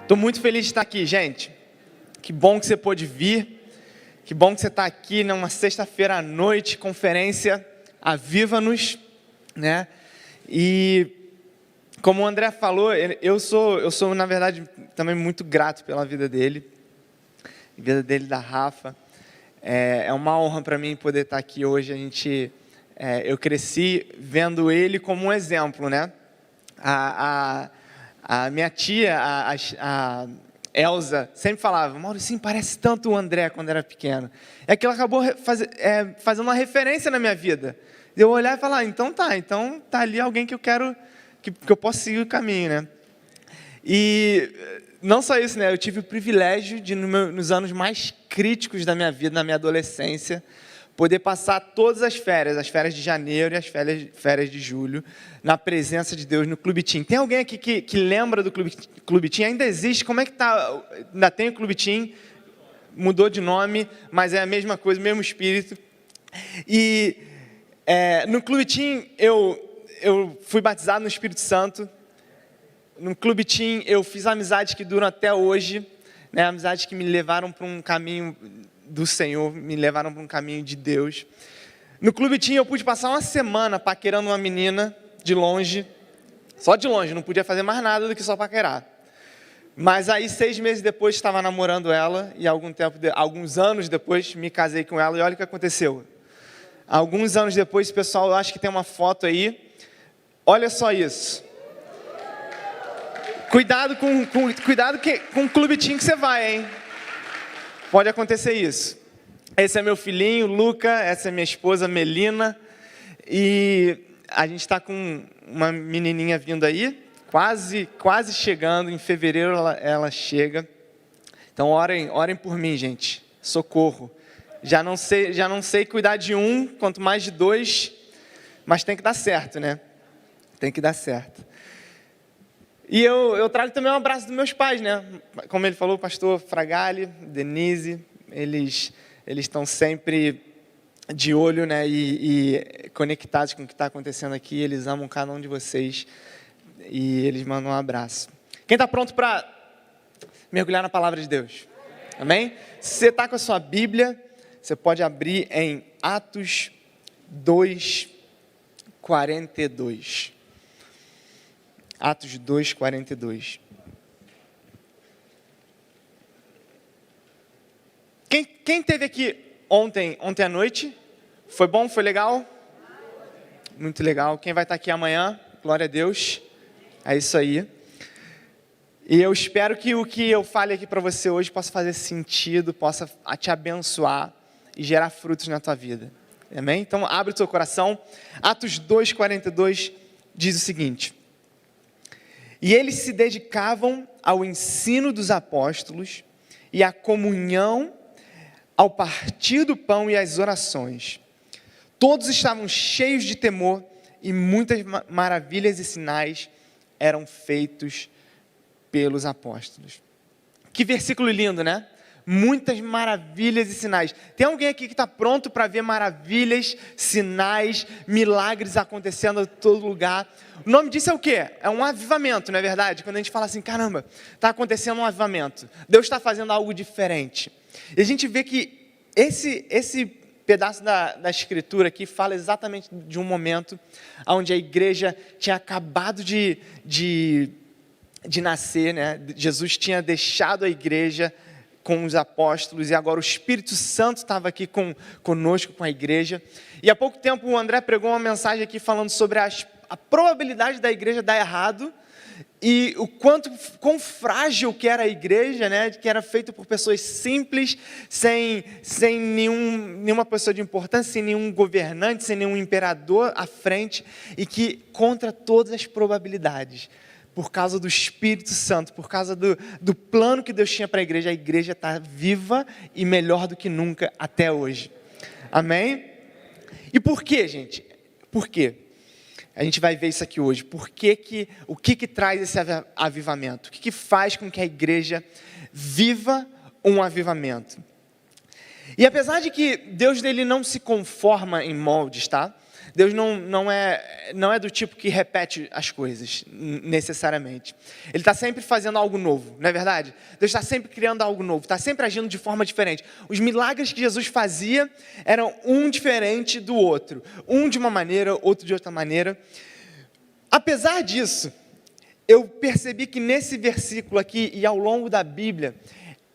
Estou muito feliz de estar aqui, gente. Que bom que você pôde vir. Que bom que você está aqui numa sexta-feira à noite, conferência Aviva-nos, né? E como o André falou, eu sou na verdade também muito grato pela vida dele, da Rafa. É uma honra para mim poder estar aqui hoje. Eu cresci vendo ele como um exemplo, né? A minha tia, a Elza, sempre falava: Mauricinho, parece tanto o André quando era pequeno. É que ela acabou fazendo uma referência na minha vida. Eu olhar e falar: então tá ali alguém que eu quero, que eu posso seguir o caminho, né? E não só isso, né? Eu tive o privilégio de, nos anos mais críticos da minha vida, na minha adolescência, poder passar todas as férias de janeiro e as férias de julho, na presença de Deus no Clube Tim. Tem alguém aqui que lembra do Clube Tim? Ainda existe? Como é que tá? Ainda tem o Clube Tim? Mudou de nome, mas é a mesma coisa, o mesmo espírito. E no Clube Tim eu fui batizado no Espírito Santo. No Clube Tim eu fiz amizades que duram até hoje, né? Amizades que me levaram para um caminho do Senhor, me levaram para um caminho de Deus. No Clube Tim eu pude passar uma semana paquerando uma menina de longe, só de longe, não podia fazer mais nada do que só paquerar. Mas aí 6 meses depois estava namorando ela e alguns anos depois me casei com ela e olha o que aconteceu. Alguns anos depois, pessoal, eu acho que tem uma foto aí, olha só isso. Cuidado com o Clube Tim que você vai, hein? Pode acontecer isso. Esse é meu filhinho, Luca, essa é minha esposa, Melina, e a gente está com uma menininha vindo aí, quase chegando, em fevereiro ela chega. Então orem por mim, gente, socorro. Já não sei cuidar de um, quanto mais de 2, mas tem que dar certo, né? Tem que dar certo. E eu trago também um abraço dos meus pais, né? Como ele falou, o pastor Fragali, Denise, eles estão sempre de olho, né? E conectados com o que está acontecendo aqui. Eles amam cada um de vocês e eles mandam um abraço. Quem está pronto para mergulhar na palavra de Deus? Amém? Se você está com a sua Bíblia, você pode abrir em Atos 2:42. Atos 2:42. Quem esteve aqui ontem à noite? Foi bom? Foi legal? Muito legal. Quem vai estar aqui amanhã? Glória a Deus. É isso aí. E eu espero que o que eu fale aqui para você hoje possa fazer sentido, possa te abençoar e gerar frutos na tua vida. Amém? Então abre o teu coração. Atos 2:42 diz o seguinte: e eles se dedicavam ao ensino dos apóstolos e à comunhão, ao partir do pão e às orações. Todos estavam cheios de temor e muitas maravilhas e sinais eram feitos pelos apóstolos. Que versículo lindo, né? Muitas maravilhas e sinais. Tem alguém aqui que está pronto para ver maravilhas, sinais, milagres acontecendo em todo lugar? O nome disso é o quê? É um avivamento, não é verdade? Quando a gente fala assim, caramba, está acontecendo um avivamento. Deus está fazendo algo diferente. E a gente vê que esse pedaço da escritura aqui fala exatamente de um momento onde a igreja tinha acabado de nascer, né? Jesus tinha deixado a igreja com os apóstolos, e agora o Espírito Santo estava aqui conosco, com a igreja. E há pouco tempo o André pregou uma mensagem aqui falando sobre a probabilidade da igreja dar errado, e quão frágil que era a igreja, né? Que era feita por pessoas simples, sem nenhuma pessoa de importância, sem nenhum governante, sem nenhum imperador à frente, e que contra todas as probabilidades, por causa do Espírito Santo, por causa do plano que Deus tinha para a igreja está viva e melhor do que nunca até hoje. Amém? E por quê, gente? Por quê? A gente vai ver isso aqui hoje. O que traz esse avivamento? O que faz com que a igreja viva um avivamento? E apesar de que Deus dele não se conforma em moldes, tá? Deus não é do tipo que repete as coisas, necessariamente. Ele está sempre fazendo algo novo, não é verdade? Deus está sempre criando algo novo, está sempre agindo de forma diferente. Os milagres que Jesus fazia eram um diferente do outro. Um de uma maneira, outro de outra maneira. Apesar disso, eu percebi que nesse versículo aqui e ao longo da Bíblia,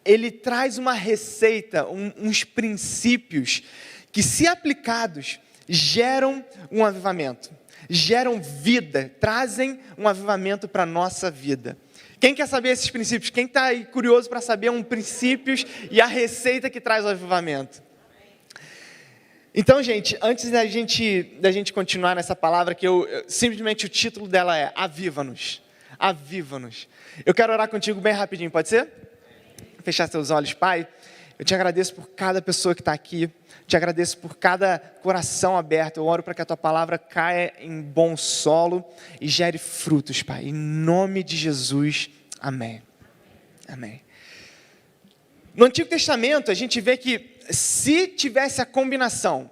ele traz uma receita, uns princípios que, se aplicados, geram um avivamento, geram vida, trazem um avivamento para a nossa vida. Quem quer saber esses princípios? Quem está aí curioso para saber princípios e a receita que traz o avivamento? Então, gente, antes da gente continuar nessa palavra, que simplesmente o título dela é Aviva-nos. Aviva-nos. Eu quero orar contigo bem rapidinho, pode ser? Fechar seus olhos, Pai. Eu te agradeço por cada pessoa que está aqui. Te agradeço por cada coração aberto. Eu oro para que a Tua palavra caia em bom solo e gere frutos, Pai. Em nome de Jesus. Amém. Amém. No Antigo Testamento, a gente vê que se tivesse a combinação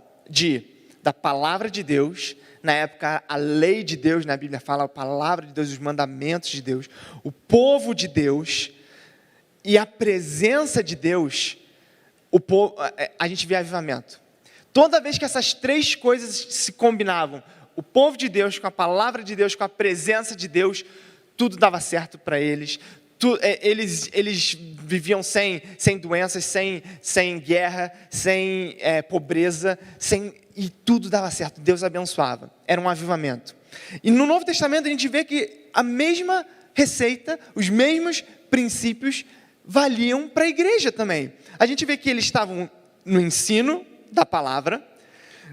da palavra de Deus, na época a lei de Deus, na Bíblia fala a palavra de Deus, os mandamentos de Deus, o povo de Deus e a presença de Deus, a gente vê avivamento. Toda vez que essas três coisas se combinavam, o povo de Deus com a palavra de Deus, com a presença de Deus, tudo dava certo para eles. Eles viviam sem doenças, sem guerra, sem pobreza, e tudo dava certo, Deus abençoava, era um avivamento. E no Novo Testamento a gente vê que a mesma receita, os mesmos princípios valiam para a igreja também. A gente vê que eles estavam no ensino da palavra,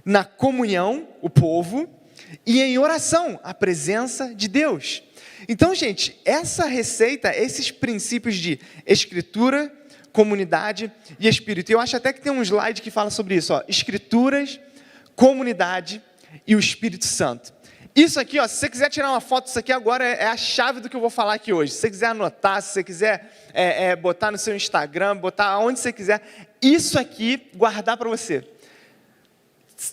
na comunhão, o povo, e em oração, a presença de Deus. Então, gente, essa receita, esses princípios de escritura, comunidade e espírito. Eu acho até que tem um slide que fala sobre isso, ó, escrituras, comunidade e o Espírito Santo. Isso aqui, ó, se você quiser tirar uma foto disso aqui agora, é a chave do que eu vou falar aqui hoje. Se você quiser anotar, se você quiser botar no seu Instagram, botar onde você quiser, isso aqui, guardar para você.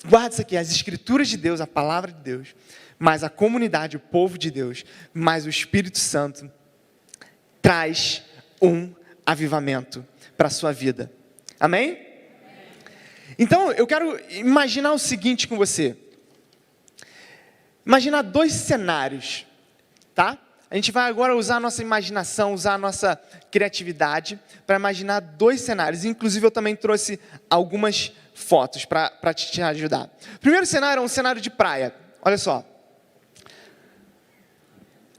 Guarda isso aqui, as escrituras de Deus, a palavra de Deus, mais a comunidade, o povo de Deus, mais o Espírito Santo, traz um avivamento para a sua vida. Amém? Então, eu quero imaginar o seguinte com você. Imagina 2 cenários, tá? A gente vai agora usar a nossa imaginação, usar a nossa criatividade para imaginar 2 cenários. Inclusive, eu também trouxe algumas fotos para te ajudar. O primeiro cenário é um cenário de praia. Olha só.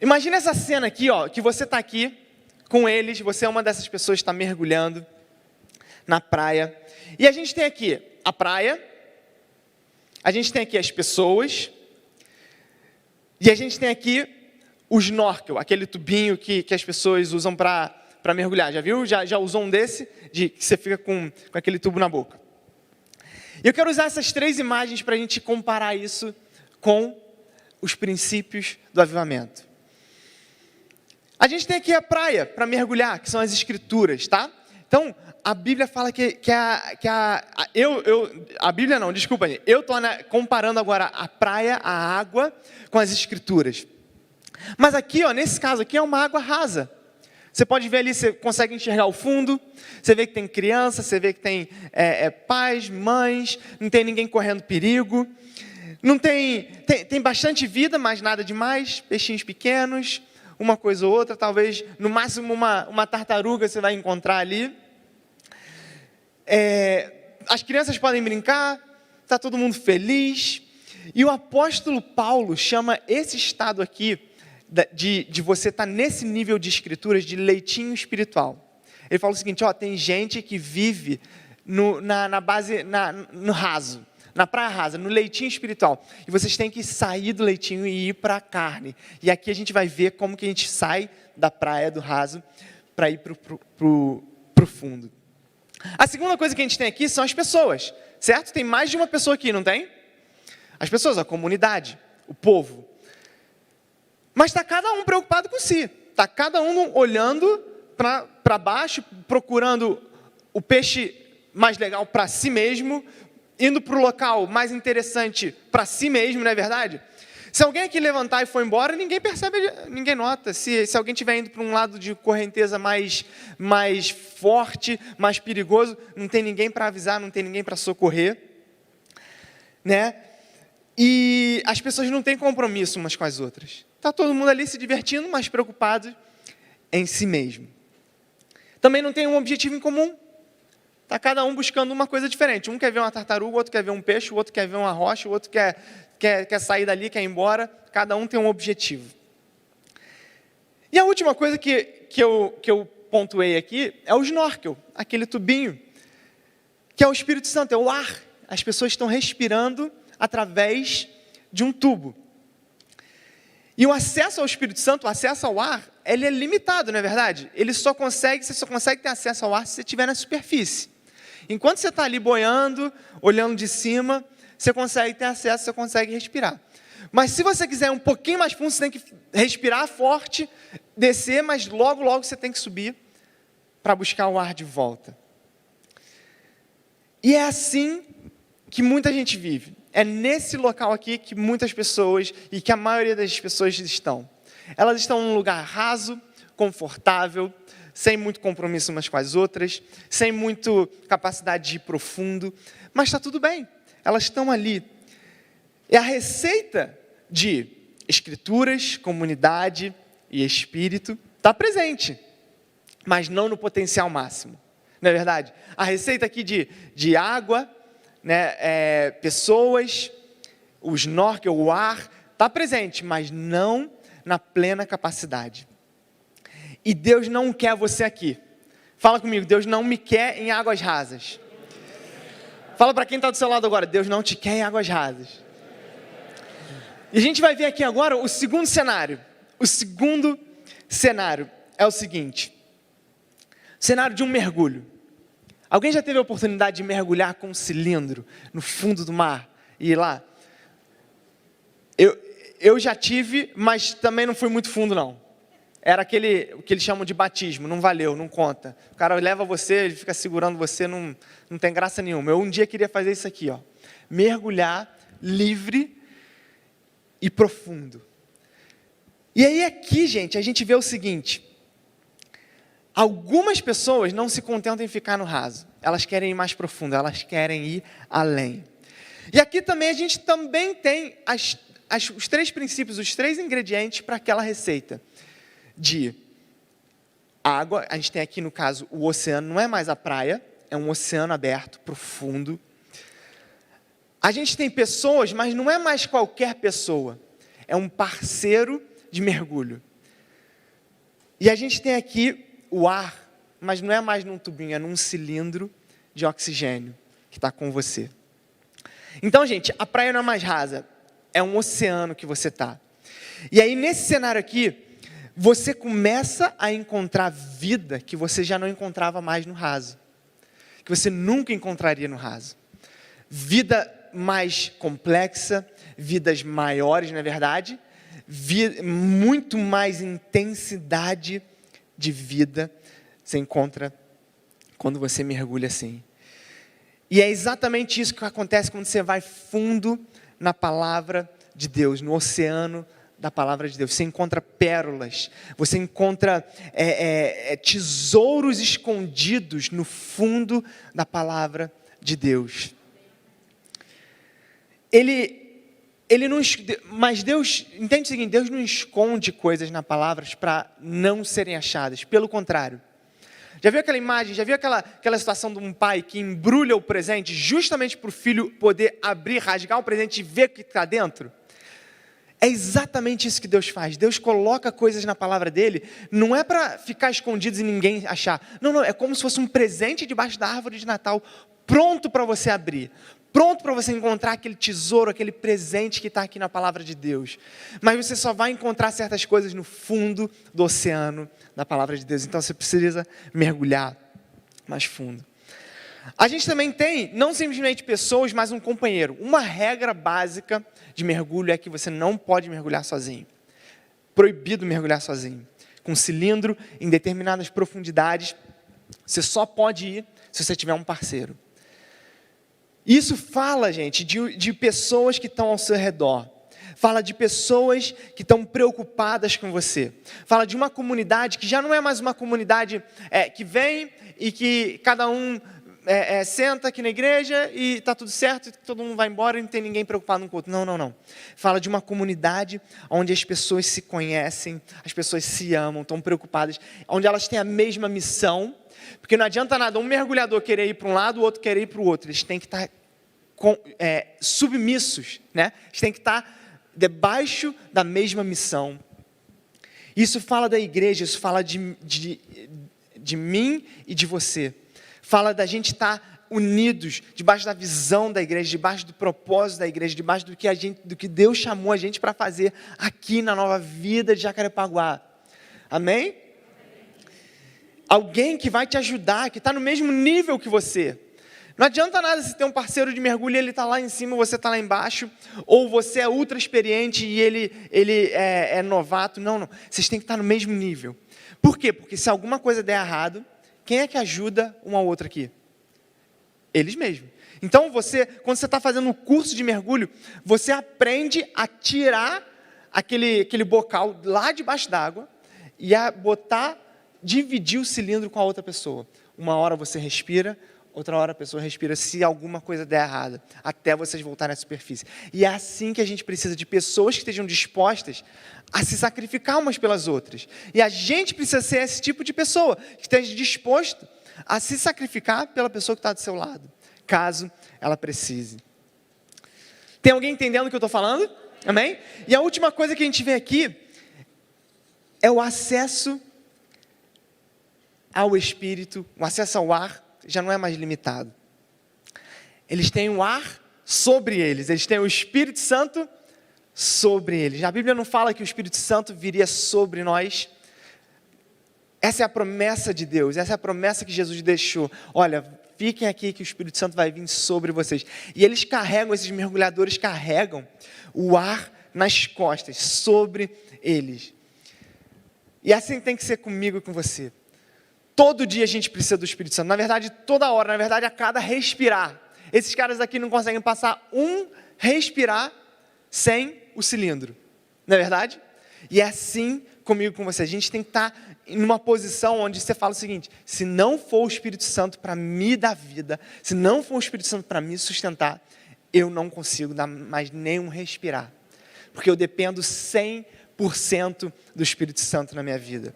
Imagina essa cena aqui, ó, que você está aqui com eles, você é uma dessas pessoas que está mergulhando na praia. E a gente tem aqui a praia, a gente tem aqui as pessoas, e a gente tem aqui o snorkel, aquele tubinho que as pessoas usam para mergulhar. Já viu? Já usou um desse? Que você fica com aquele tubo na boca. E eu quero usar essas 3 imagens para a gente comparar isso com os princípios do avivamento. A gente tem aqui a praia para mergulhar, que são as escrituras, tá? Então, a Bíblia fala a Bíblia não, desculpa, eu estou comparando agora a praia, a água, com as escrituras. Mas aqui, ó, nesse caso aqui, é uma água rasa. Você pode ver ali, você consegue enxergar o fundo, você vê que tem criança, você vê que tem pais, mães, não tem ninguém correndo perigo, não tem bastante vida, mas nada demais, peixinhos pequenos, uma coisa ou outra, talvez, no máximo uma tartaruga você vai encontrar ali. As crianças podem brincar, está todo mundo feliz. E o apóstolo Paulo chama esse estado aqui, de você estar nesse nível de escrituras, de leitinho espiritual. Ele fala o seguinte, ó, tem gente que vive na base, no raso, na praia rasa, no leitinho espiritual. E vocês têm que sair do leitinho e ir para a carne. E aqui a gente vai ver como que a gente sai da praia, do raso, para ir para o fundo. A segunda coisa que a gente tem aqui são as pessoas, certo? Tem mais de uma pessoa aqui, não tem? As pessoas, a comunidade, o povo. Mas está cada um preocupado com si. Está cada um olhando para baixo, procurando o peixe mais legal para si mesmo, indo para o local mais interessante para si mesmo, não é verdade? Se alguém aqui levantar e for embora, ninguém percebe, ninguém nota. Se alguém estiver indo para um lado de correnteza mais forte, mais perigoso, não tem ninguém para avisar, não tem ninguém para socorrer, né? E as pessoas não têm compromisso umas com as outras. Está todo mundo ali se divertindo, mas preocupado em si mesmo. Também não tem um objetivo em comum. Está cada um buscando uma coisa diferente. Um quer ver uma tartaruga, o outro quer ver um peixe, o outro quer ver uma rocha, o outro quer sair dali, quer ir embora. Cada um tem um objetivo. E a última coisa que eu pontuei aqui é o snorkel, aquele tubinho, que é o Espírito Santo, é o ar. As pessoas estão respirando através de um tubo. E o acesso ao Espírito Santo, o acesso ao ar, ele é limitado, não é verdade? Você só consegue ter acesso ao ar se você estiver na superfície. Enquanto você está ali boiando, olhando de cima, você consegue ter acesso, você consegue respirar. Mas se você quiser um pouquinho mais fundo, você tem que respirar forte, descer, mas logo você tem que subir para buscar o ar de volta. E é assim que muita gente vive. É nesse local aqui que muitas pessoas, e que a maioria das pessoas estão. Elas estão num lugar raso, confortável, sem muito compromisso umas com as outras, sem muita capacidade de ir profundo, mas está tudo bem, elas estão ali. E a receita de escrituras, comunidade e espírito está presente, mas não no potencial máximo, não é verdade? A receita aqui de água, né, pessoas, o snorkel, o ar, está presente, mas não na plena capacidade. E Deus não quer você aqui. Fala comigo, Deus não me quer em águas rasas. Fala para quem está do seu lado agora, Deus não te quer em águas rasas. E a gente vai ver aqui agora o segundo cenário. O segundo cenário é o seguinte. Cenário de um mergulho. Alguém já teve a oportunidade de mergulhar com um cilindro no fundo do mar e ir lá? Eu já tive, mas também não fui muito fundo não. Era o que eles chamam de batismo, não valeu, não conta. O cara leva você, ele fica segurando você, não tem graça nenhuma. Eu um dia queria fazer isso aqui, ó, mergulhar livre e profundo. E aí aqui, gente, a gente vê o seguinte, algumas pessoas não se contentam em ficar no raso, elas querem ir mais profundo, elas querem ir além. E aqui também a gente também tem os três princípios, os três ingredientes para aquela receita. De água, a gente tem aqui no caso o oceano, não é mais a praia, é um oceano aberto, profundo. A gente tem pessoas, mas não é mais qualquer pessoa, é um parceiro de mergulho. E a gente tem aqui o ar, mas não é mais num tubinho, é num cilindro de oxigênio que está com você. Então, gente, a praia não é mais rasa, é um oceano que você está. E aí, nesse cenário aqui, você começa a encontrar vida que você já não encontrava mais no raso. Que você nunca encontraria no raso. Vida mais complexa, vidas maiores, na verdade. Muito mais intensidade de vida você encontra quando você mergulha assim. E é exatamente isso que acontece quando você vai fundo na palavra de Deus, no oceano da palavra de Deus. Você encontra pérolas, você encontra tesouros escondidos no fundo da palavra de Deus. Mas Deus, entende o seguinte, Deus não esconde coisas na palavra para não serem achadas, pelo contrário. Já viu aquela imagem, já viu aquela situação de um pai que embrulha o presente justamente para o filho poder abrir, rasgar o presente e ver o que está dentro? É exatamente isso que Deus faz. Deus coloca coisas na palavra dele, não é para ficar escondidos e ninguém achar. Não, é como se fosse um presente debaixo da árvore de Natal, pronto para você abrir, pronto para você encontrar aquele tesouro, aquele presente que está aqui na palavra de Deus. Mas você só vai encontrar certas coisas no fundo do oceano da palavra de Deus. Então você precisa mergulhar mais fundo. A gente também tem, não simplesmente pessoas, mas um companheiro. Uma regra básica de mergulho é que você não pode mergulhar sozinho. Proibido mergulhar sozinho. Com cilindro, em determinadas profundidades, você só pode ir se você tiver um parceiro. Isso fala, gente, de pessoas que estão ao seu redor. Fala de pessoas que estão preocupadas com você. Fala de uma comunidade que já não é mais uma comunidade que vem e que cada um senta aqui na igreja e está tudo certo, todo mundo vai embora e não tem ninguém preocupado um com o outro. Não. Fala de uma comunidade onde as pessoas se conhecem, as pessoas se amam, estão preocupadas, onde elas têm a mesma missão. Porque não adianta nada um mergulhador querer ir para um lado, o outro querer ir para o outro. Eles têm que estar submissos, né? Eles têm que estar debaixo da mesma missão. Isso fala da igreja, isso fala de mim e de você. Fala da gente estar unidos debaixo da visão da igreja, debaixo do propósito da igreja, debaixo do que Deus chamou a gente para fazer aqui na Nova Vida de Jacarepaguá. Amém? Alguém que vai te ajudar, que está no mesmo nível que você. Não adianta nada se ter um parceiro de mergulho e ele está lá em cima, você está lá embaixo, ou você é ultra experiente e ele é novato. Não. Vocês têm que estar no mesmo nível. Por quê? Porque se alguma coisa der errado, quem é que ajuda um ao outro aqui? Eles mesmos. Então, quando você está fazendo um curso de mergulho, você aprende a tirar aquele bocal lá debaixo d'água e a dividir o cilindro com a outra pessoa. Uma hora você respira, outra hora a pessoa respira, se alguma coisa der errada, até vocês voltarem à superfície. E é assim que a gente precisa de pessoas que estejam dispostas a se sacrificar umas pelas outras. E a gente precisa ser esse tipo de pessoa, que esteja disposto a se sacrificar pela pessoa que está do seu lado, caso ela precise. Tem alguém entendendo o que eu estou falando? Amém? E a última coisa que a gente vê aqui é o acesso ao Espírito, o acesso ao ar, já não é mais limitado. Eles têm o ar sobre eles têm o Espírito Santo sobre eles. A Bíblia não fala que o Espírito Santo viria sobre nós. Essa é a promessa de Deus, essa é a promessa que Jesus deixou. Olha, fiquem aqui que o Espírito Santo vai vir sobre vocês. E esses mergulhadores carregam o ar nas costas, sobre eles. E assim tem que ser comigo e com você. Todo dia a gente precisa do Espírito Santo. Na verdade, toda hora. Na verdade, a cada respirar. Esses caras aqui não conseguem passar respirar sem o cilindro. Não é verdade? E é assim comigo e com você. A gente tem que estar em uma posição onde você fala o seguinte: se não for o Espírito Santo para me dar vida, se não for o Espírito Santo para me sustentar, eu não consigo dar mais nenhum respirar. Porque eu dependo 100% do Espírito Santo na minha vida.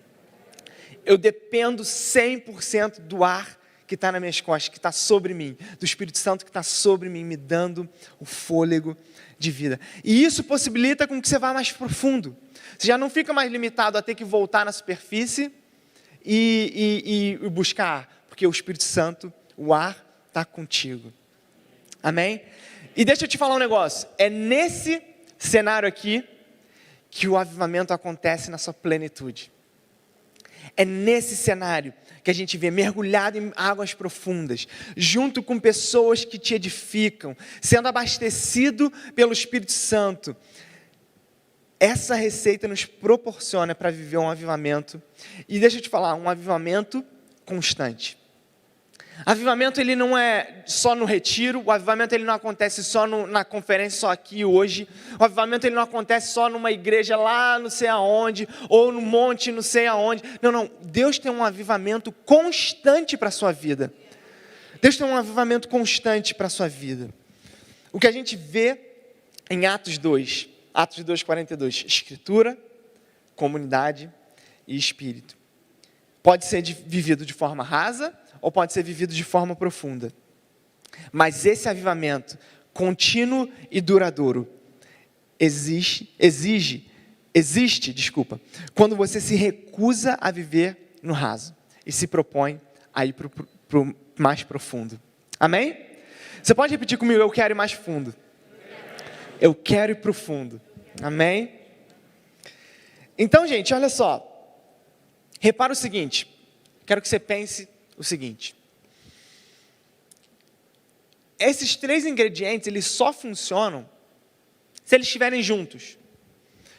Eu dependo 100% do ar que está nas minhas costas, que está sobre mim, do Espírito Santo que está sobre mim, me dando o fôlego de vida. E isso possibilita com que você vá mais profundo. Você já não fica mais limitado a ter que voltar na superfície e buscar ar, porque o Espírito Santo, o ar, está contigo. Amém? E deixa eu te falar um negócio, é nesse cenário aqui que o avivamento acontece na sua plenitude. É nesse cenário que a gente vê mergulhado em águas profundas, junto com pessoas que te edificam, sendo abastecido pelo Espírito Santo. Essa receita nos proporciona para viver um avivamento, e deixa eu te falar, um avivamento constante. Avivamento ele não é só no retiro, o avivamento ele não acontece só na conferência, só aqui hoje. O avivamento ele não acontece só numa igreja lá não sei aonde, ou no monte não sei aonde. Não, Deus tem um avivamento constante para a sua vida. Deus tem um avivamento constante para a sua vida. O que a gente vê em Atos 2:42, Escritura, comunidade e Espírito. Pode ser vivido de forma rasa, ou pode ser vivido de forma profunda. Mas esse avivamento contínuo e duradouro existe, quando você se recusa a viver no raso e se propõe a ir para o mais profundo. Amém? Você pode repetir comigo: eu quero ir mais fundo. Eu quero ir para o fundo. Amém? Então, gente, olha só. Repara o seguinte. Quero que você pense o seguinte: esses 3 ingredientes, eles só funcionam se eles estiverem juntos.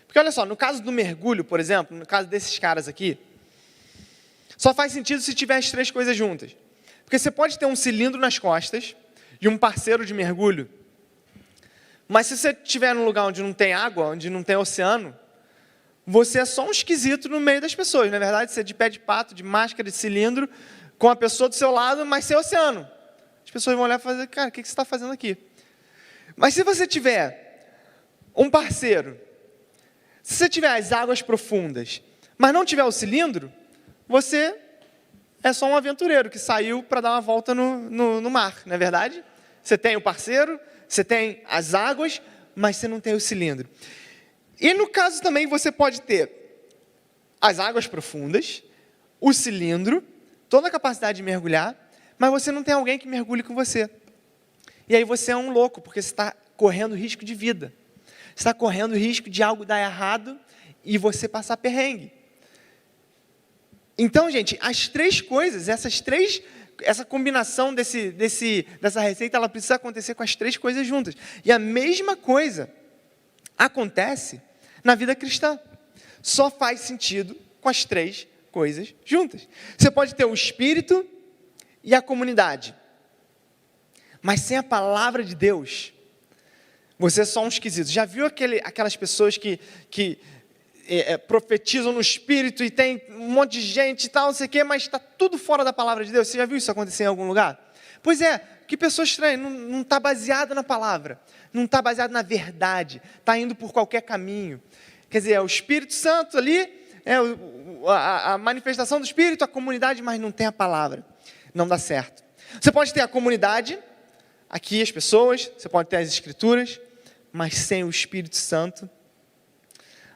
Porque olha só, no caso do mergulho, por exemplo, no caso desses caras aqui, só faz sentido se tiver as 3 coisas juntas. Porque você pode ter um cilindro nas costas, de um parceiro de mergulho. Mas se você estiver num lugar onde não tem água, onde não tem oceano, você é só um esquisito no meio das pessoas, não é verdade? Você é de pé de pato, de máscara, de cilindro, com a pessoa do seu lado, mas sem oceano. As pessoas vão olhar e falar, cara, o que você está fazendo aqui? Mas se você tiver um parceiro, se você tiver as águas profundas, mas não tiver o cilindro, você é só um aventureiro que saiu para dar uma volta no mar, não é verdade? Você tem o parceiro, você tem as águas, mas você não tem o cilindro. E no caso também você pode ter as águas profundas, o cilindro, toda a capacidade de mergulhar, mas você não tem alguém que mergulhe com você. E aí você é um louco, porque você está correndo risco de vida. Você está correndo risco de algo dar errado e você passar perrengue. Então, gente, as três coisas, essa combinação dessa receita, ela precisa acontecer com as três coisas juntas. E a mesma coisa acontece na vida cristã. Só faz sentido com as três coisas juntas. Você pode ter o Espírito e a comunidade. Mas sem a palavra de Deus, você é só um esquisito. Já viu aquelas pessoas que profetizam no Espírito e tem um monte de gente e tal, não sei o quê, mas está tudo fora da palavra de Deus? Você já viu isso acontecer em algum lugar? Pois é, que pessoa estranha, não está baseado na palavra, não está baseado na verdade, está indo por qualquer caminho. Quer dizer, é o Espírito Santo ali, a manifestação do Espírito, a comunidade, mas não tem a palavra. Não dá certo. Você pode ter a comunidade, aqui as pessoas, você pode ter as Escrituras, mas sem o Espírito Santo,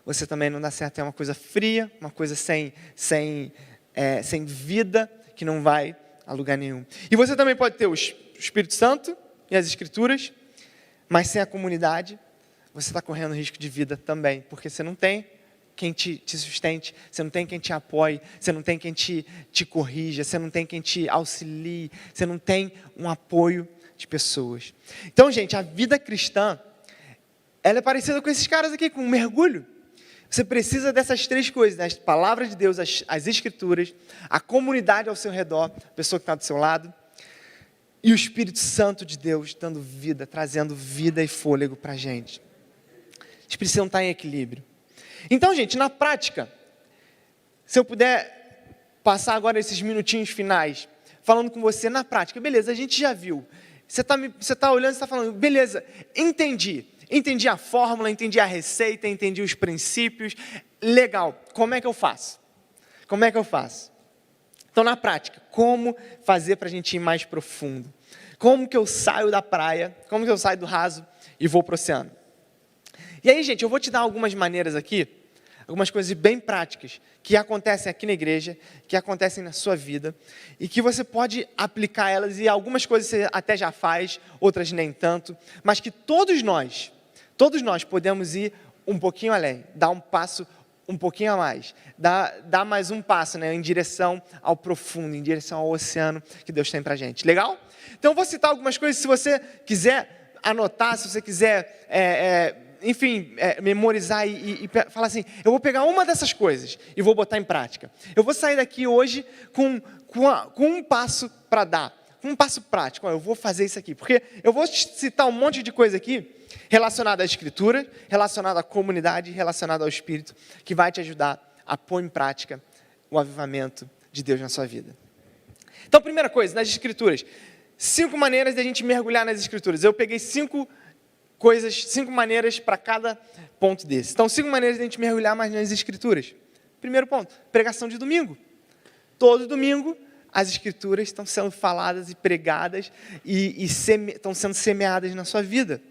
você também não dá certo. É uma coisa fria, uma coisa sem vida, que não vai a lugar nenhum. E você também pode ter o Espírito Santo e as Escrituras, mas sem a comunidade, você está correndo risco de vida também, porque você não tem quem te sustente, você não tem quem te apoie, você não tem quem te corrija, você não tem quem te auxilie, você não tem um apoio de pessoas. Então, gente, a vida cristã, ela é parecida com esses caras aqui, com um mergulho. Você precisa dessas três coisas, né? A palavra de Deus, as Escrituras, a comunidade ao seu redor, a pessoa que está do seu lado, e o Espírito Santo de Deus dando vida, trazendo vida e fôlego para a gente. Eles precisam estar em equilíbrio. Então, gente, na prática, se eu puder passar agora esses minutinhos finais, falando com você na prática, beleza, a gente já viu. Você está olhando e está falando, beleza, entendi a fórmula, entendi a receita, entendi os princípios, legal, como é que eu faço? Então, na prática, como fazer para a gente ir mais profundo? Como que eu saio da praia, como que eu saio do raso e vou para o oceano? E aí, gente, eu vou te dar algumas maneiras aqui, algumas coisas bem práticas, que acontecem aqui na igreja, que acontecem na sua vida, e que você pode aplicar elas, e algumas coisas você até já faz, outras nem tanto, mas que todos nós podemos ir um pouquinho além, dar um passo um pouquinho a mais, dar mais um passo, né, em direção ao profundo, em direção ao oceano que Deus tem pra gente. Legal? Então eu vou citar algumas coisas, se você quiser anotar, se você quiser, memorizar e falar assim, eu vou pegar uma dessas coisas e vou botar em prática. Eu vou sair daqui hoje com um passo para dar, com um passo prático. Eu vou fazer isso aqui, porque eu vou citar um monte de coisa aqui, relacionado à Escritura, relacionado à comunidade, relacionado ao Espírito, que vai te ajudar a pôr em prática o avivamento de Deus na sua vida. Então, primeira coisa, nas Escrituras, 5 maneiras de a gente mergulhar nas Escrituras. Eu peguei 5 maneiras para cada ponto desse. Então, 5 maneiras de a gente mergulhar mais nas Escrituras. Primeiro ponto, pregação de domingo. Todo domingo, as Escrituras estão sendo faladas e pregadas e estão sendo semeadas na sua vida.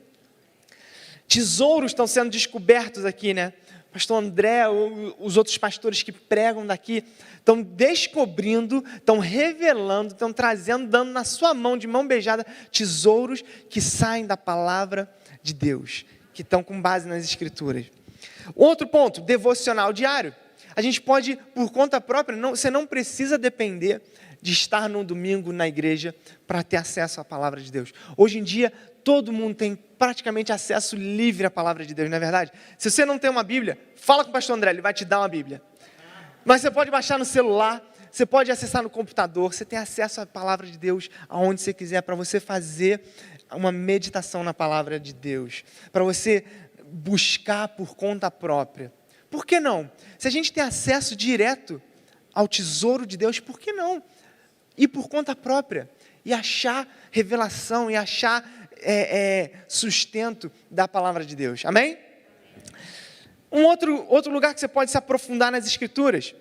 Tesouros estão sendo descobertos aqui, né? Pastor André, os outros pastores que pregam daqui, estão descobrindo, estão revelando, estão trazendo, dando na sua mão, de mão beijada, tesouros que saem da palavra de Deus, que estão com base nas Escrituras. Outro ponto, devocional diário. A gente pode, por conta própria, você não precisa depender de estar no domingo na igreja para ter acesso à palavra de Deus. Hoje em dia, todo mundo tem praticamente acesso livre à palavra de Deus, não é verdade? Se você não tem uma Bíblia, fala com o pastor André, ele vai te dar uma Bíblia. Mas você pode baixar no celular, você pode acessar no computador, você tem acesso à palavra de Deus aonde você quiser, para você fazer uma meditação na palavra de Deus, para você buscar por conta própria. Por que não? Se a gente tem acesso direto ao tesouro de Deus, por que não ir por conta própria e achar revelação e achar sustento da palavra de Deus? Amém? Um outro lugar que você pode se aprofundar nas Escrituras,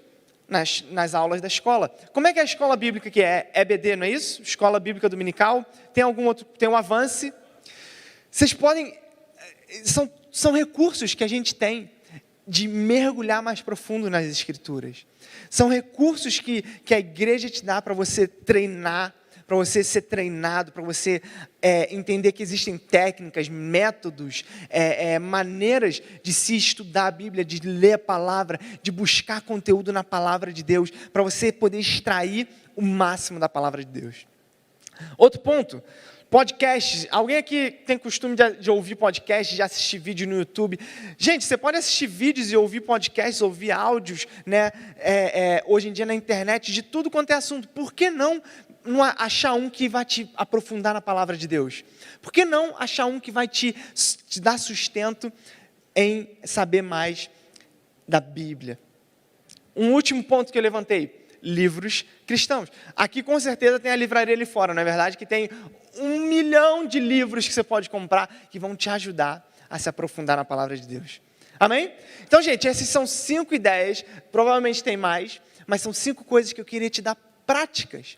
nas aulas da escola. Como é que é a escola bíblica que é? EBD, não é isso? Escola Bíblica Dominical. Tem um Avance. Vocês podem... São recursos que a gente tem de mergulhar mais profundo nas Escrituras. São recursos que a igreja te dá para você treinar, para você ser treinado, para você entender que existem técnicas, métodos, maneiras de se estudar a Bíblia, de ler a palavra, de buscar conteúdo na palavra de Deus, para você poder extrair o máximo da palavra de Deus. Outro ponto, podcasts. Alguém aqui tem costume de ouvir podcasts, de assistir vídeo no YouTube? Gente, você pode assistir vídeos e ouvir podcasts, ouvir áudios, né? Hoje em dia na internet, de tudo quanto é assunto. Por que não achar um que vai te aprofundar na palavra de Deus? Por que não achar um que vai te dar sustento em saber mais da Bíblia? Um último ponto que eu levantei, livros cristãos. Aqui com certeza tem a livraria ali fora, não é verdade? Que tem 1 milhão de livros que você pode comprar que vão te ajudar a se aprofundar na palavra de Deus. Amém? Então, gente, essas são 5 ideias, provavelmente tem mais, mas são 5 coisas que eu queria te dar práticas,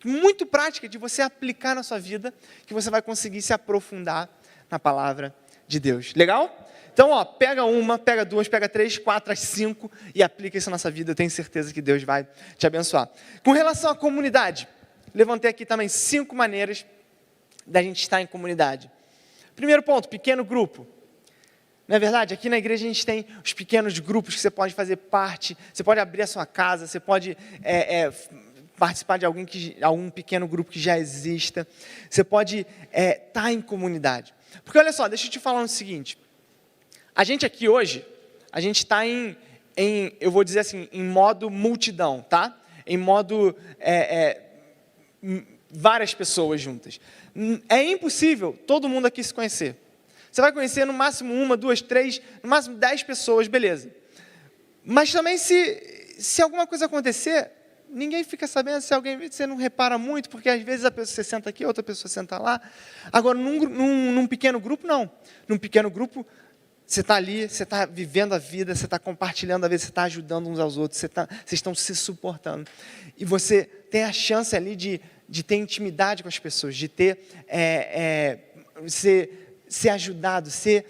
muito prática de você aplicar na sua vida, que você vai conseguir se aprofundar na palavra de Deus. Legal? Então, pega 1, pega 2, pega 3, 4, 5 e aplica isso na nossa vida. Eu tenho certeza que Deus vai te abençoar. Com relação à comunidade, levantei aqui também 5 maneiras da gente estar em comunidade. Primeiro ponto, pequeno grupo. Não é verdade? Aqui na igreja a gente tem os pequenos grupos que você pode fazer parte, você pode abrir a sua casa, você pode participar de algum pequeno grupo que já exista, você pode estar em comunidade. Porque olha só, deixa eu te falar o seguinte, a gente aqui hoje, a gente está eu vou dizer assim, em modo multidão, tá? Em modo várias pessoas juntas. É impossível todo mundo aqui se conhecer. Você vai conhecer no máximo 1, 2, 3, no máximo 10 pessoas, beleza. Mas também se alguma coisa acontecer, ninguém fica sabendo, se alguém você não repara muito, porque às vezes a pessoa você senta aqui, outra pessoa senta lá. Agora, num pequeno grupo, não. Num pequeno grupo, você está ali, você está vivendo a vida, você está compartilhando a vida, você está ajudando uns aos outros, vocês estão se suportando. E você tem a chance ali de ter intimidade com as pessoas, de ter, ser ajudado, ser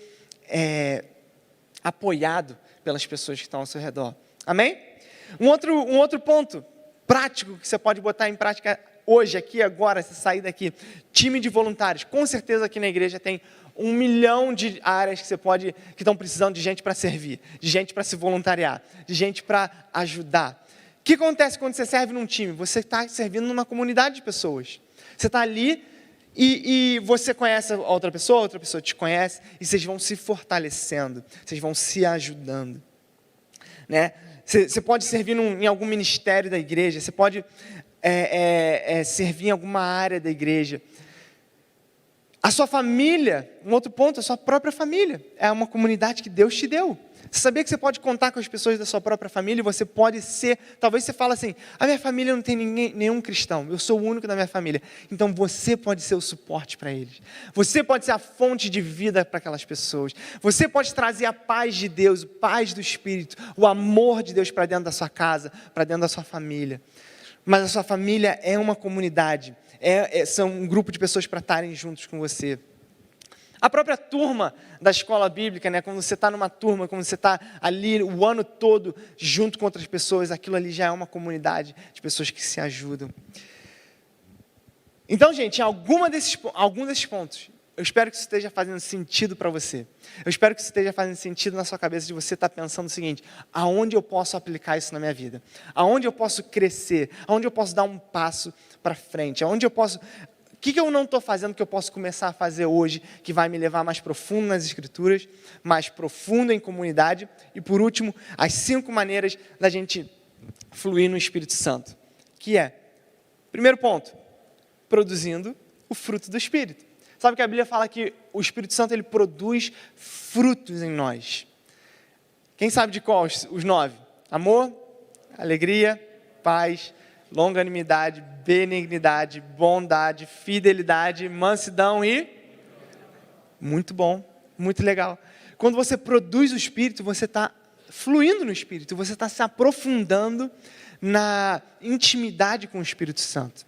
apoiado pelas pessoas que estão ao seu redor. Amém? Um outro ponto prático que você pode botar em prática hoje, aqui, agora, se sair daqui. Time de voluntários. Com certeza aqui na igreja tem 1 milhão de áreas que estão precisando de gente para servir, de gente para se voluntariar, de gente para ajudar. O que acontece quando você serve num time? Você está servindo numa comunidade de pessoas. Você está ali e você conhece a outra pessoa te conhece, e vocês vão se fortalecendo, vocês vão se ajudando. Né? Você pode servir em algum ministério da igreja, você pode servir em alguma área da igreja. A sua família, um outro ponto, a sua própria família, é uma comunidade que Deus te deu. Você sabia que você pode contar com as pessoas da sua própria família? E você pode ser, talvez você fale assim, a minha família não tem nenhum cristão, eu sou o único da minha família. Então você pode ser o suporte para eles. Você pode ser a fonte de vida para aquelas pessoas. Você pode trazer a paz de Deus, a paz do Espírito, o amor de Deus para dentro da sua casa, para dentro da sua família. Mas a sua família é uma comunidade, são um grupo de pessoas para estarem juntos com você. A própria turma da escola bíblica, né? Quando você está numa turma, quando você está ali o ano todo junto com outras pessoas, aquilo ali já é uma comunidade de pessoas que se ajudam. Então, gente, algum desses pontos, eu espero que isso esteja fazendo sentido para você. Eu espero que isso esteja fazendo sentido na sua cabeça, de você estar pensando o seguinte: aonde eu posso aplicar isso na minha vida? Aonde eu posso crescer? Aonde eu posso dar um passo para frente? Aonde eu posso... O que eu não estou fazendo que eu posso começar a fazer hoje, que vai me levar mais profundo nas Escrituras, mais profundo em comunidade? E por último, as 5 maneiras da gente fluir no Espírito Santo, que é, primeiro ponto, produzindo o fruto do Espírito. Sabe que a Bíblia fala que o Espírito Santo ele produz frutos em nós. Quem sabe de qual os 9? Amor, alegria, paz, longanimidade, benignidade, bondade, fidelidade, mansidão e... Muito bom, muito legal. Quando você produz o Espírito, você está fluindo no Espírito, você está se aprofundando na intimidade com o Espírito Santo.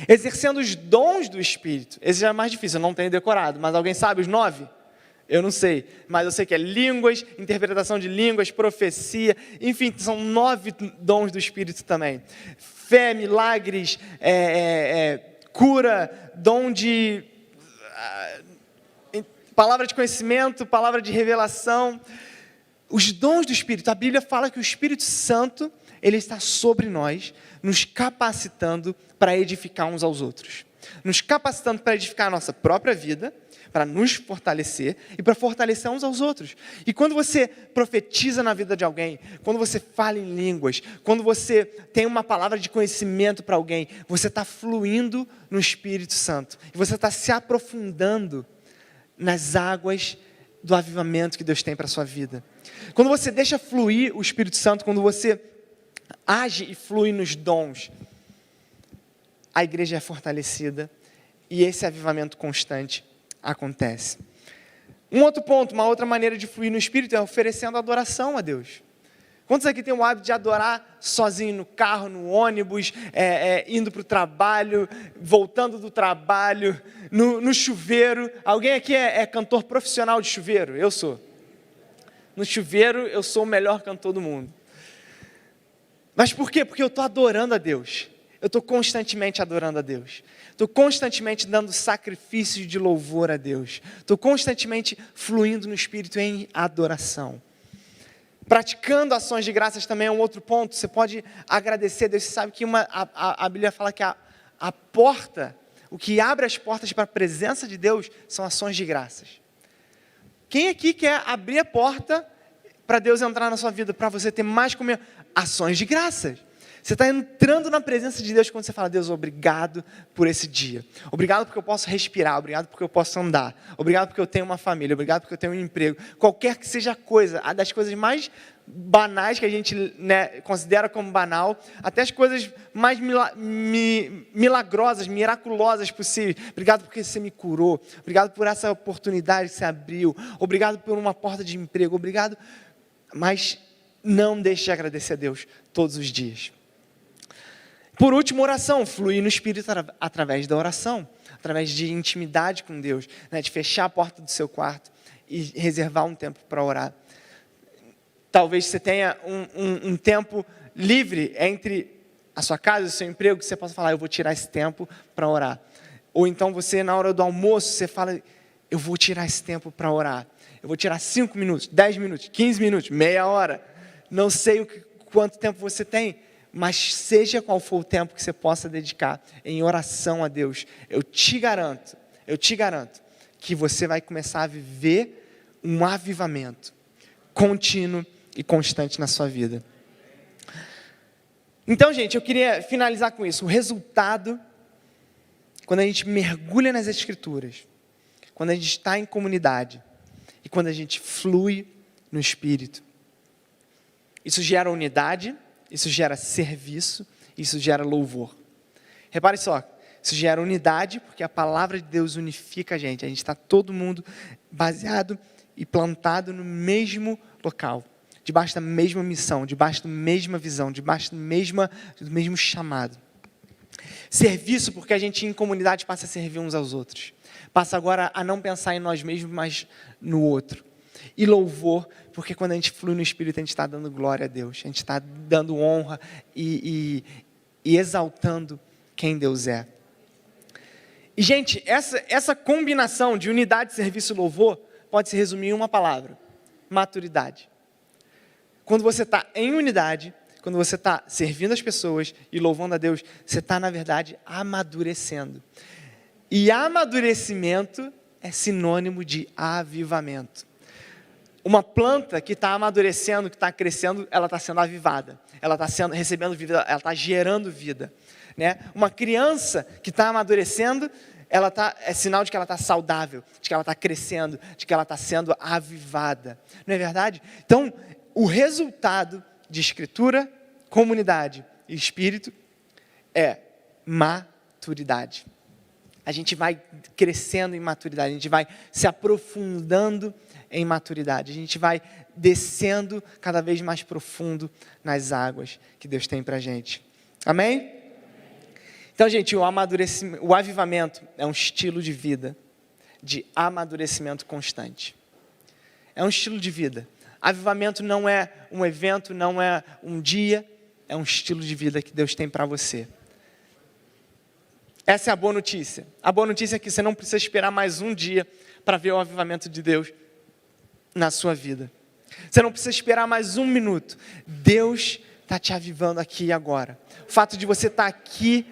Exercendo os dons do Espírito. Esse já é mais difícil, eu não tenho decorado, mas alguém sabe os 9? Eu não sei, mas eu sei que é línguas, interpretação de línguas, profecia, enfim, são 9 dons do Espírito também. Fé, milagres, cura, dom de palavra de conhecimento, palavra de revelação. Os dons do Espírito, a Bíblia fala que o Espírito Santo, ele está sobre nós, nos capacitando para edificar uns aos outros. Nos capacitando para edificar a nossa própria vida, para nos fortalecer e para fortalecer uns aos outros. E quando você profetiza na vida de alguém, quando você fala em línguas, quando você tem uma palavra de conhecimento para alguém, você está fluindo no Espírito Santo. E você está se aprofundando nas águas do avivamento que Deus tem para a sua vida. Quando você deixa fluir o Espírito Santo, quando você age e flui nos dons, a igreja é fortalecida e esse avivamento constante acontece. Um outro ponto, uma outra maneira de fluir no Espírito é oferecendo adoração a Deus. Quantos aqui tem o hábito de adorar sozinho no carro, no ônibus, indo para o trabalho, voltando do trabalho, no chuveiro? Alguém aqui é cantor profissional de chuveiro? Eu sou. No chuveiro eu sou o melhor cantor do mundo. Mas por quê? Porque eu estou adorando a Deus. Eu estou constantemente adorando a Deus. Estou constantemente dando sacrifícios de louvor a Deus. Estou constantemente fluindo no Espírito em adoração. Praticando ações de graças também é um outro ponto. Você pode agradecer a Deus. Você sabe que a Bíblia fala que a porta, o que abre as portas para a presença de Deus são ações de graças. Quem aqui quer abrir a porta para Deus entrar na sua vida, para você ter mais comunhão? Ações de graças. Você está entrando na presença de Deus quando você fala: Deus, obrigado por esse dia. Obrigado porque eu posso respirar. Obrigado porque eu posso andar. Obrigado porque eu tenho uma família. Obrigado porque eu tenho um emprego. Qualquer que seja a coisa, das coisas mais banais que a gente considera como banal, até as coisas mais milagrosas, miraculosas possíveis. Obrigado porque você me curou. Obrigado por essa oportunidade que você abriu. Obrigado por uma porta de emprego. Obrigado. Mas não deixe de agradecer a Deus todos os dias. Por último, oração, fluir no Espírito através da oração, através de intimidade com Deus, de fechar a porta do seu quarto e reservar um tempo para orar. Talvez você tenha um tempo livre entre a sua casa e o seu emprego, que você possa falar: eu vou tirar esse tempo para orar. Ou então você, na hora do almoço, você fala: eu vou tirar esse tempo para orar. Eu vou tirar 5 minutos, 10 minutos, 15 minutos, meia hora. Não sei quanto tempo você tem, mas seja qual for o tempo que você possa dedicar em oração a Deus, eu te garanto que você vai começar a viver um avivamento contínuo e constante na sua vida. Então, gente, eu queria finalizar com isso. O resultado, quando a gente mergulha nas Escrituras, quando a gente está em comunidade e quando a gente flui no Espírito, isso gera unidade, isso gera serviço, isso gera louvor. Repare só, isso gera unidade, porque a palavra de Deus unifica a gente está todo mundo baseado e plantado no mesmo local, debaixo da mesma missão, debaixo da mesma visão, debaixo do mesmo chamado. Serviço, porque a gente em comunidade passa a servir uns aos outros, passa agora a não pensar em nós mesmos, mas no outro. E louvor, porque quando a gente flui no Espírito, a gente está dando glória a Deus, a gente está dando honra e exaltando quem Deus é. E, gente, essa combinação de unidade, serviço e louvor pode se resumir em uma palavra: maturidade. Quando você está em unidade, quando você está servindo as pessoas e louvando a Deus, você está, na verdade, amadurecendo. E amadurecimento é sinônimo de avivamento. Uma planta que está amadurecendo, que está crescendo, ela está sendo avivada. Ela está recebendo vida, ela está gerando vida. Né? Uma criança que está amadurecendo, é sinal de que ela está saudável, de que ela está crescendo, de que ela está sendo avivada. Não é verdade? Então, o resultado de escritura, comunidade e espírito é maturidade. A gente vai crescendo em maturidade, a gente vai se aprofundando em maturidade, a gente vai descendo cada vez mais profundo nas águas que Deus tem para a gente. Amém? Então, gente, o avivamento é um estilo de vida, de amadurecimento constante. É um estilo de vida. Avivamento não é um evento, não é um dia, é um estilo de vida que Deus tem para você. Essa é a boa notícia. A boa notícia é que você não precisa esperar mais um dia para ver o avivamento de Deus na sua vida. Você não precisa esperar mais um minuto. Deus está te avivando aqui e agora. O fato de você estar aqui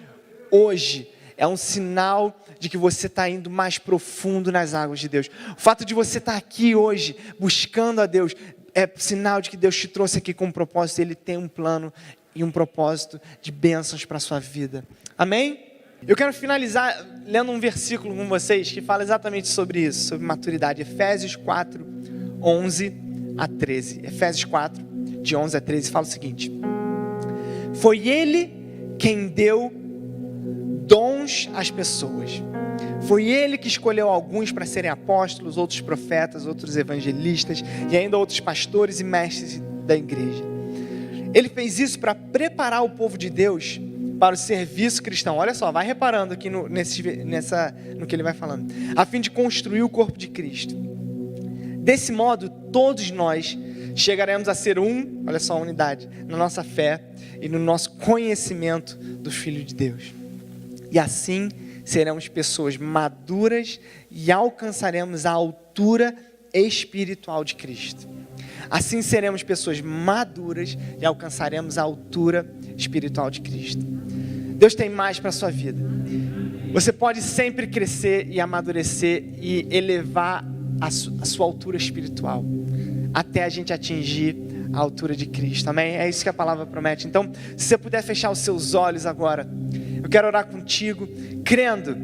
hoje é um sinal de que você está indo mais profundo nas águas de Deus. O fato de você estar aqui hoje, buscando a Deus, é sinal de que Deus te trouxe aqui com um propósito. Ele tem um plano e um propósito de bênçãos para a sua vida. Amém? Eu quero finalizar lendo um versículo com vocês que fala exatamente sobre isso, sobre maturidade. Efésios 4, 11 a 13. Efésios 4, de 11 a 13, fala o seguinte: foi Ele quem deu dons às pessoas. Foi Ele que escolheu alguns para serem apóstolos, outros profetas, outros evangelistas e ainda outros pastores e mestres da igreja. Ele fez isso para preparar o povo de Deus para o serviço cristão. Olha só, vai reparando aqui no que ele vai falando. A fim de construir o corpo de Cristo. Desse modo, todos nós chegaremos a ser olha só a unidade, na nossa fé e no nosso conhecimento do Filho de Deus. E assim seremos pessoas maduras e alcançaremos a altura espiritual de Cristo. Assim seremos pessoas maduras e alcançaremos a altura espiritual de Cristo. Deus tem mais para a sua vida. Você pode sempre crescer e amadurecer e elevar a sua altura espiritual até a gente atingir a altura de Cristo. Amém? É isso que a palavra promete. Então, se você puder fechar os seus olhos agora, eu quero orar contigo, crendo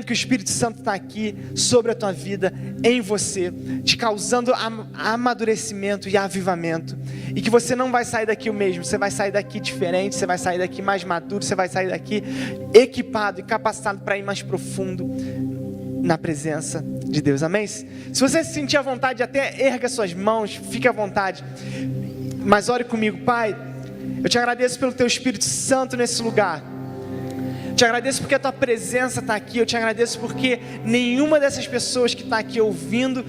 que o Espírito Santo está aqui sobre a tua vida, em você, te causando amadurecimento e avivamento, e que você não vai sair daqui o mesmo, você vai sair daqui diferente, você vai sair daqui mais maduro, você vai sair daqui equipado e capacitado para ir mais profundo na presença de Deus. Amém? Se você se sentir à vontade, até erga suas mãos, fique à vontade, mas ore comigo. Pai, eu te agradeço pelo teu Espírito Santo nesse lugar. Te agradeço porque a tua presença está aqui. Eu te agradeço porque nenhuma dessas pessoas que está aqui ouvindo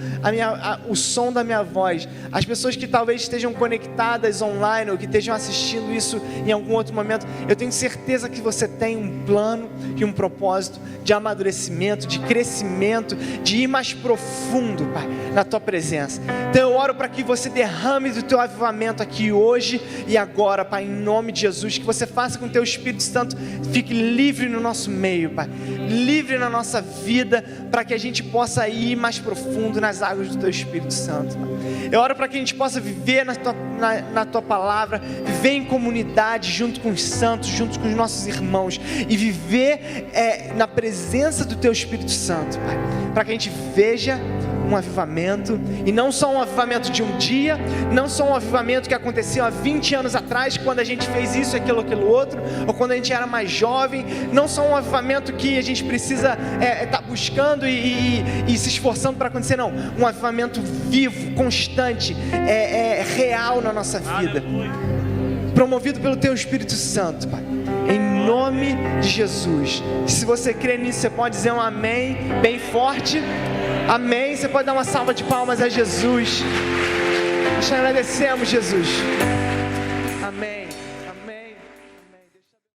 o som da minha voz, as pessoas que talvez estejam conectadas online ou que estejam assistindo isso em algum outro momento, eu tenho certeza que você tem um plano e um propósito de amadurecimento, de crescimento, de ir mais profundo, Pai, na tua presença. Então eu oro para que você derrame do teu avivamento aqui hoje e agora, Pai, em nome de Jesus, que você faça com que o teu Espírito Santo fique livre no nosso meio, Pai, livre na nossa vida, para que a gente possa ir mais profundo nas águas do teu Espírito Santo, Pai. Eu oro para que a gente possa viver na tua palavra, viver em comunidade junto com os santos, junto com os nossos irmãos, e viver na presença do teu Espírito Santo, Pai, para que a gente veja um avivamento, e não só um avivamento de um dia, não só um avivamento que aconteceu há 20 anos atrás, quando a gente fez isso, aquilo outro, ou quando a gente era mais jovem, não só um avivamento que a gente precisa estar buscando e se esforçando para acontecer, não, um avivamento vivo, constante, real na nossa vida, promovido pelo teu Espírito Santo, Pai, em nome de Jesus. Se você crê nisso, você pode dizer um amém bem forte. Amém. Você pode dar uma salva de palmas a Jesus. Nós te agradecemos, Jesus. Amém.